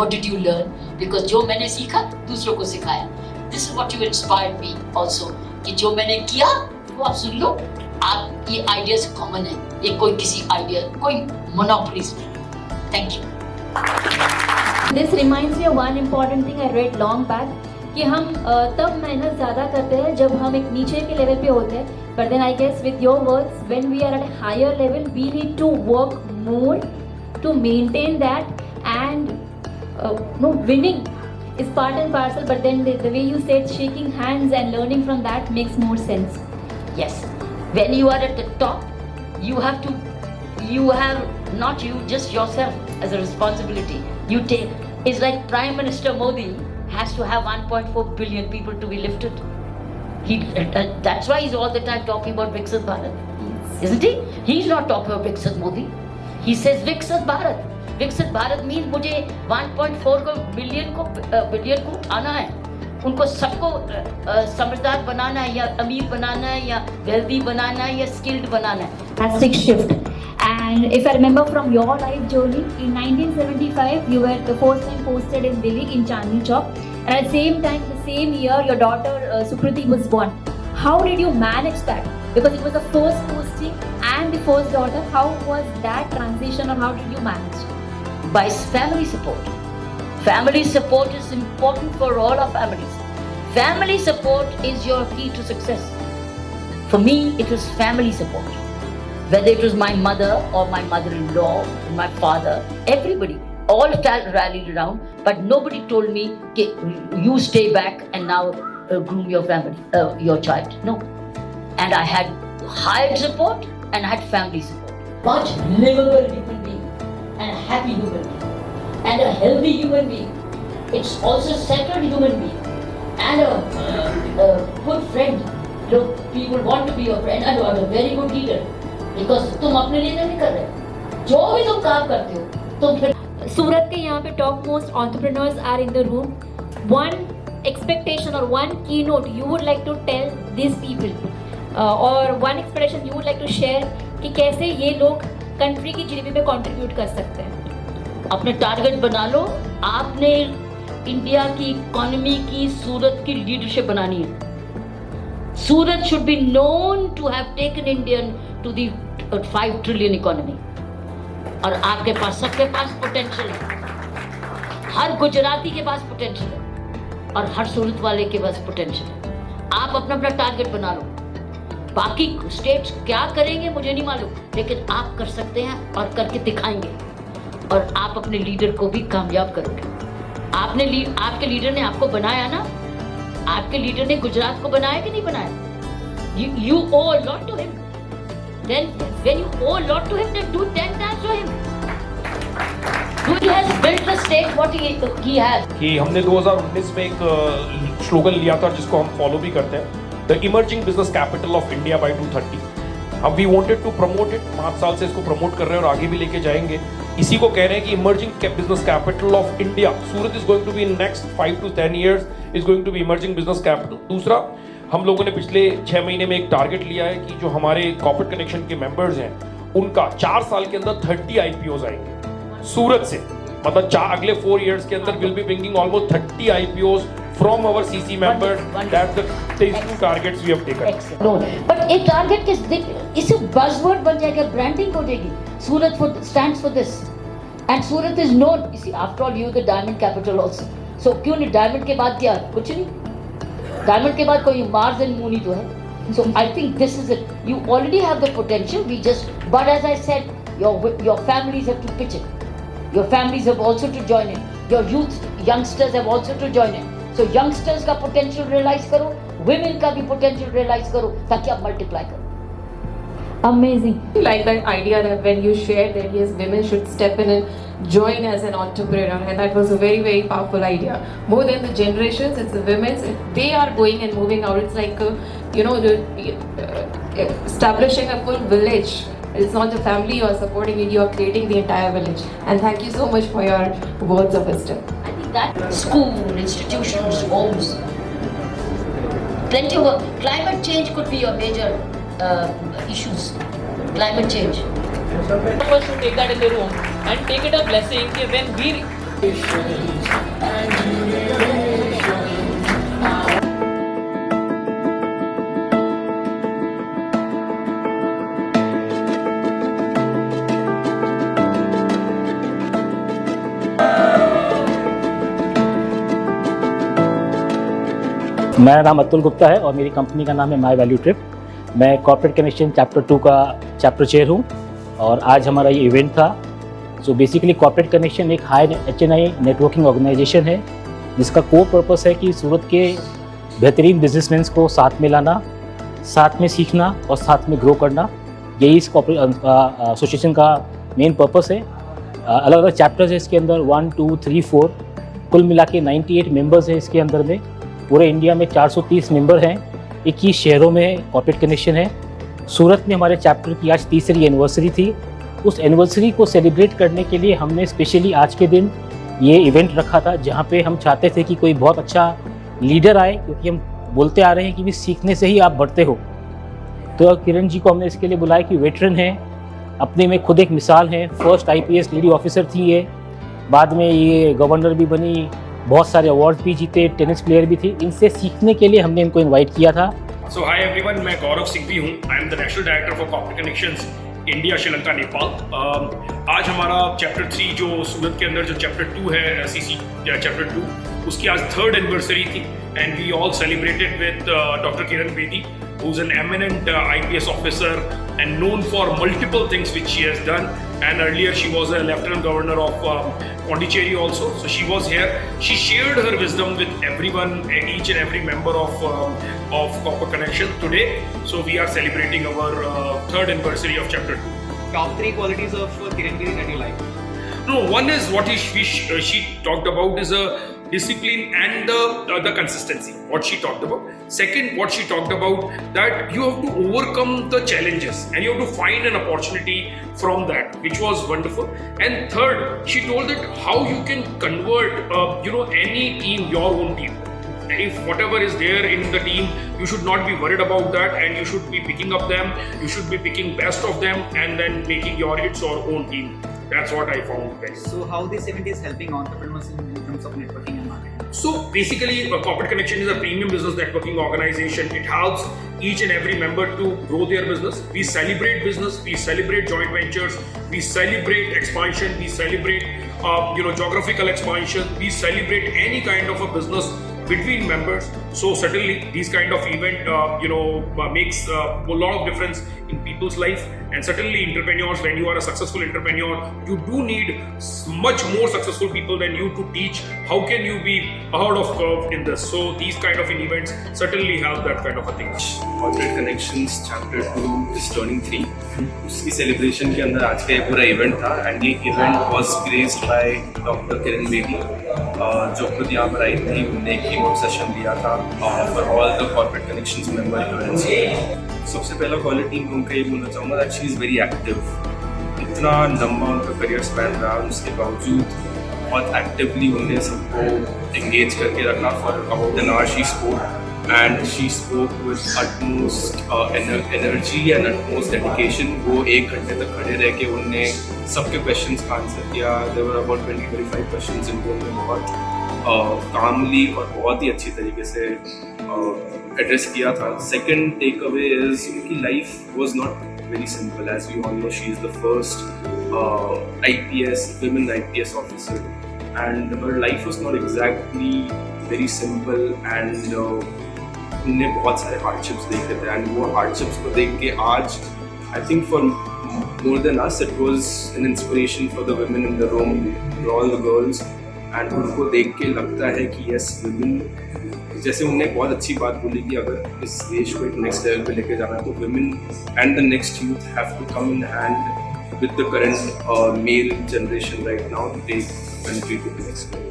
what did you learn? Because जो मैंने सीखा दूसरों को सिखाया. This is what you inspired me also. कि जो मैंने किया वो आप सुन लो. आप ये आइडियाज कॉमन है. ये कोई किसी आइडिया कोई मोनोपोलीज नहीं. Thank you. This reminds me of one important thing I read long back कि हम तब मेहनत ज़्यादा करते हैं जब हम एक नीचे के लेवल पे होते हैं. But then I guess with your words, when we are at a higher level, we need to work more to maintain that, and no, winning is part and parcel. But then the way you said shaking hands and learning from that makes more sense. Yes. When you are at the top, you have not you, just yourself as a responsibility. You take, it's like Prime Minister Modi has to have 1.4 billion people to be lifted. That's why he's all the time talking about Viksit Bharat. Yes. Isn't he? He's not talking about Viksit Modi. He says Viksit Bharat. Viksit Bharat means मुझे 1.4 billion को उठाना है. उनको सबको समझदार बनाना है या अमीर बनाना है या वेल्दी बनाना है या स्किल्ड बनाना है. Fantastic shift. And if I remember from your life journey, in 1975 you were the first time posted in Delhi in Chandni Chowk, and at the same time, the same year, your daughter Sukriti was born. How did you manage that? Because it was the first posting and the first daughter. How was that transition, or how did you manage? By family support. Family support is important for all our families. Family support is your key to success. For me, it was family support. Whether it was my mother or my mother-in-law, my father, everybody, all rallied around, but nobody told me, you stay back and now groom your family, your child. No. And I had hired support and I had family support. Much livable human being and a happy human being and a healthy human being. It's also a settled human being and a good friend. Look, people want to be your friend and you are a very good leader. Because तुम अपने लिए नहीं कर रहे. जो भी तुम काम करते हो, तुम फिर. सूरत के यहाँ पे top most entrepreneurs are in the room. One expectation or one keynote you would like to tell these people, or one expectation you would like to share कि कैसे ये लोग country की GDP पे contribute कर सकते हैं. अपने टारगेट बना लो. आपने इंडिया की इकोनॉमी की सूरत की लीडरशिप बनानी है. सूरत should be known to have taken Indian to the 5 trillion economy. और आपके पास, सबके पास पोटेंशियल है. हर गुजराती के पास पोटेंशियल है और हर सूरत वाले के पास पोटेंशियल है. आप अपना अपना टारगेट बना लो. बाकी स्टेट्स क्या करेंगे मुझे नहीं मालूम, लेकिन आप कर सकते हैं और करके दिखाएंगे. और आप अपने लीडर को भी कामयाब करोगे. आपके लीडर ने आपको बनाया ना. आपके लीडर ने गुजरात को बनाया कि नहीं बनाया? You owe a lot to him. Then when you owe a lot to him, then do 10 times for him. He has built the state what he has. कि हमने 2019 में एक स्लोगन लिया था जिसको हम फॉलो भी करते हैं, the emerging business capital of India by 2030. अब we wanted to promote it. 5 साल से इसको प्रमोट कर रहे हैं और आगे भी लेके जाएंगे. इसी को कह रहे हैं कि emerging business capital of India. Surat is going to be in next 5 to 10 years is going to be emerging business capital. दूसरा, हम लोगों ने पिछले 6 महीने में एक टारगेट लिया है कि जो हमारे कॉर्पोरेट कनेक्शन के मेंबर्स हैं उनका 4 साल के अंदर 30 IPOs आएंगे सूरत से. मतलब अगले 4 years के अंदर will be bringing almost 30 IPOs from our CC members. That's the 2 targets we have taken. But एक टारगेट के इसे बज़वर्ड बन जाएगा, ब्रांडिंग हो जाएगी. Surat stands for this and Surat is known. After all you the diamond capital also. So क्यों नहीं? Diamond के बाद क्या? कुछ नहीं. डायमंड के बाद कोई मार्स एंड मून ही तो है. So I think this is it. You already have the potential. But as I said, your families have to pitch it. Your families have also to join in. Your youngsters have also to join in. So youngsters का potential realize करो, women का भी potential realize करो, ताकि आप multiply करो. Amazing. Like that idea that when you shared that yes, women should step in and join as an entrepreneur, and that was a very, very powerful idea. More than the generations, it's the women. They are going and moving out. It's like establishing a full village. It's not the family you are supporting it, you are creating the entire village. And thank you so much for your words of wisdom. I think that school, institutions, homes, plenty of work. Climate change could be your major issues. Climate change. Of us should take that in the room and take it a blessing कि when we मेरा नाम अतुल गुप्ता है और मेरी company का नाम है my value trip. मैं कॉर्पोरेट कनेक्शन चैप्टर 2 का चैप्टर चेयर हूँ और आज हमारा ये इवेंट था। सो बेसिकली कॉर्पोरेट कनेक्शन एक हाई HNI नेटवर्किंग ऑर्गेनाइजेशन है जिसका कोर पर्पस है कि सूरत के बेहतरीन बिजनेसमैन को साथ में लाना, साथ में सीखना और साथ में ग्रो करना। यही इस एसोसिएशन का मेन पर्पस है। अलग अलग चैप्टर्स है इसके अंदर, 1, 2, 3, 4, कुल मिला के 98 मेम्बर्स हैं इसके अंदर में। पूरे इंडिया में 430 मेंबर हैं, 21 शहरों में कॉर्पोरेट कनेक्शन है। सूरत में हमारे चैप्टर की आज 3री एनिवर्सरी थी। उस एनिवर्सरी को सेलिब्रेट करने के लिए हमने स्पेशली आज के दिन ये इवेंट रखा था, जहाँ पे हम चाहते थे कि कोई बहुत अच्छा लीडर आए, क्योंकि हम बोलते आ रहे हैं कि भी सीखने से ही आप बढ़ते हो। तो किरण जी को हमने इसके लिए बुलाया कि वेटरन हैं, अपने में खुद एक मिसाल हैं। फर्स्ट IPS लेडी ऑफिसर थी ये, बाद में ये गवर्नर भी बनी, बहुत सारे अवार्ड भी जीते, टेनिस प्लेयर भी थी। इनसे सीखने के लिए हमने इनको इनवाइट किया था। सो हाय एवरीवन, मैं गौरव सिंघवी हूँ। I am the national director for corporate connections India, Sri Lanka, Nepal. आज हमारा चैप्टर 3 जो सूरत के अंदर जो चैप्टर 2 है CC चैप्टर 2, उसकी आज 3rd एनिवर्सरी थी and we all celebrated with doctor Kiran Bedi, who is an eminent IPS officer and known for multiple things which she has done. And earlier she was a Lieutenant Governor of Pondicherry also. So she was here. She shared her wisdom with everyone, each and every member of Corporate Connection today. So we are celebrating our 3rd anniversary of Chapter 2. Top 3 qualities of Kiran Giri that you like? No, one is what she talked about is a discipline and the consistency, what she talked about. Second, what she talked about, that you have to overcome the challenges and you have to find an opportunity from that, which was wonderful. And third, she told that how you can convert any team, your own team. If whatever is there in the team, you should not be worried about that and you should be picking up them, you should be picking best of them and then making its your own team. That's what I found best. So how this event is helping entrepreneurs in terms of networking and marketing? So basically, Corporate Connection is a premium business networking organization. It helps each and every member to grow their business. We celebrate business, we celebrate joint ventures, we celebrate expansion, we celebrate geographical expansion, we celebrate any kind of a business between members. So certainly these kind of event makes a lot of difference in people's life. And certainly entrepreneurs, when you are a successful entrepreneur, you do need much more successful people than you to teach how can you be ahead of curve in this. So these kind of events certainly help that kind of a thing. Corporate Connections Chapter 2 is turning 3. उसकी celebration के अंदर आज का ये पूरा event था and ये event was graced by doctor Kiran Bedi, जो खुद यहाँ पर आई थी। उन्होंने एक कीनोट सेशन दिया था for all the corporate connections member. सबसे पहला क्वालिटी मैं उनका ये बोलना चाहूँगा that she is very active. इतना लंबा उनका करियर स्पैन रहा, उसके बावजूद बहुत एक्टिवली उन्हें सबको एंगेज करके रखा। For about an hour she spoke and she spoke with utmost energy and utmost dedication. वो 1 घंटे तक खड़े रह के उनने सबके क्वेश्चंस का आंसर किया। There were about 20-25 questions जिनको उन्होंने बहुत कामली और बहुत ही अच्छी तरीके से एड्रेस किया था। सेकेंड टेक अवे इज उनकी life was not very simple. As we all know, she is the first women IPS officer and her life was not exactly very simple and उनने बहुत सारे हार्डशिप्स देखे थे and वो hardships को देख के आज I think for more than us it was an inspiration for the women in the room, for all the girls. And उनको देख के लगता है कि यस, वुमेन, जैसे उन्होंने बहुत अच्छी बात बोली कि अगर इस देश को एक नेक्स्ट लेवल पे लेके जाना है तो women and the next youth have to come in hand with the current male generation right now to take country to the next level.